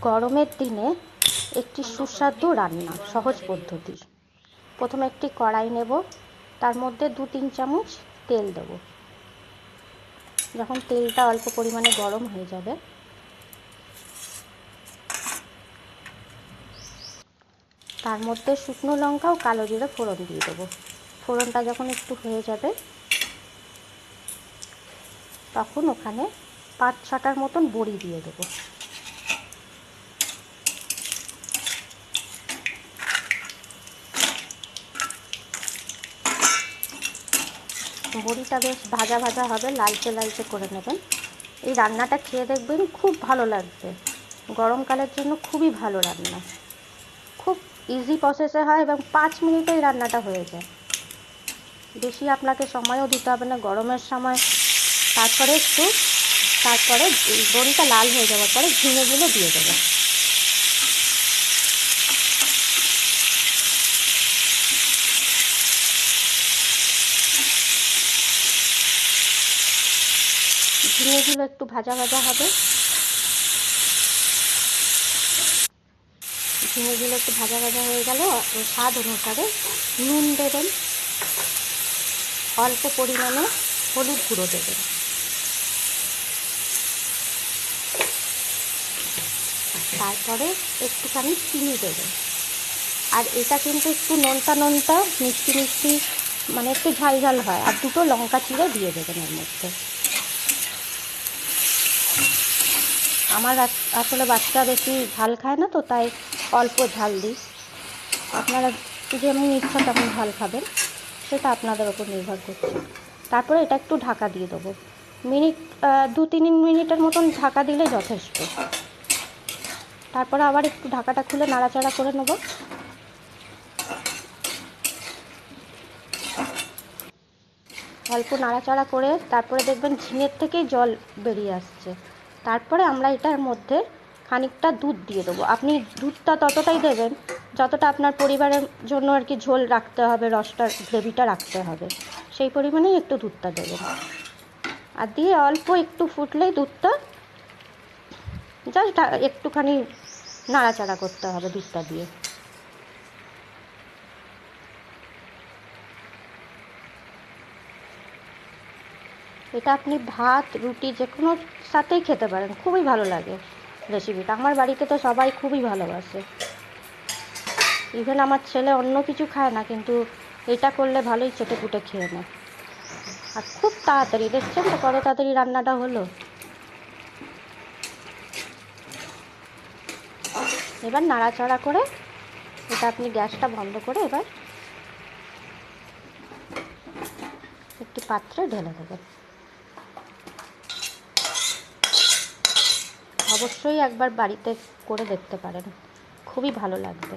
গরমের দিনে একটি সুস্বাদু রান্না, সহজ পদ্ধতির। প্রথমে একটি কড়াই নেব, তার মধ্যে 2-3 চামচ তেল দেব। যখন তেলটা অল্প পরিমাণে গরম হয়ে যাবে, তার মধ্যে শুকনো লঙ্কা ও কালো জিরে ফোড়ন দিয়ে দেবো। ফোড়নটা যখন একটু হয়ে যাবে, তখন ওখানে 5-6টার মতন বড়ি দিয়ে দেবো। বড়িটা বেশ ভাজা ভাজা হবে, লালচে লালচে করে নেবেন। এই রান্নাটা খেয়ে দেখবেন, খুব ভালো লাগবে। গরমকালের জন্য খুবই ভালো রান্না, খুব ইজি প্রসেসে হয় এবং 5 মিনিটেই রান্নাটা হয়ে যায়। বেশি আপনাকে সময়ও দিতে হবে না গরমের সময়। তারপরে বড়িটা লাল হয়ে যাওয়ার পরে ঝিঙেগুলো দিয়ে দেবো। ঝিঙেগুলো একটু ভাজা ভাজা হবে। ঝিঙেগুলো একটু ভাজা ভাজা হয়ে গেল, স্বাদ অনুসারে নুন দেবেন, অল্প পরিমাণে হলুদ গুঁড়ো দেবেন, তারপরে একটুখানি চিনি দেবেন। আর এটা কিন্তু একটু নোনতা নোনতা, মিষ্টি মিষ্টি, মানে একটু ঝাল ঝাল হয়। আর 2টো লঙ্কা চিড়ে দিয়ে দেবেন এর মধ্যে। আমার আসলে বাচ্চা বেশি ঝাল খায় না, তো তাই অল্প ঝাল দিই। আপনারা যেমন ইচ্ছা তেমন ঝাল খাবেন, সেটা আপনাদের ওপর নির্ভর করছে। তারপরে এটা একটু ঢাকা দিয়ে দেবো। 2-3 মিনিটের মতন ঢাকা দিলে যথেষ্ট। তারপরে আবার একটু ঢাকাটা খুলে নাড়াচাড়া করে নেব। অল্প নাড়াচাড়া করে তারপরে দেখবেন ঝিঙের থেকেই জল বেরিয়ে আসছে। তারপরে আমরা এটার মধ্যে খানিকটা দুধ দিয়ে দেবো। আপনি দুধটা ততটাই দেবেন যতটা আপনার পরিবারের জন্য আর কি ঝোল রাখতে হবে, রসটা গ্রেভিটা রাখতে হবে, সেই পরিমাণেই একটু দুধটা দেবেন। আর দিয়ে অল্প একটু ফুটলেই দুধটা জাস্ট একটুখানি নাড়াচাড়া করতে হবে দুধটা দিয়ে। এটা আপনি ভাত, রুটি যে কোনো সাথেই খেতে পারেন, খুবই ভালো লাগে রেসিপিটা। আমার বাড়িতে তো সবাই খুবই ভালোবাসে। ইভেন আমার ছেলে অন্য কিছু খায় না, কিন্তু এটা করলে ভালোই চেটেপুটে খেয়ে নেয়। আর খুব তাড়াতাড়ি, দেখছেন তো কত তাড়াতাড়ি রান্নাটা হলো। এবার নাড়াচাড়া করে এটা আপনি গ্যাসটা বন্ধ করে এবার একটি পাত্রে ঢেলে দেবেন। অবশ্যই একবার বাড়িতে করে দেখতে পারেন, খুবই ভালো লাগবে।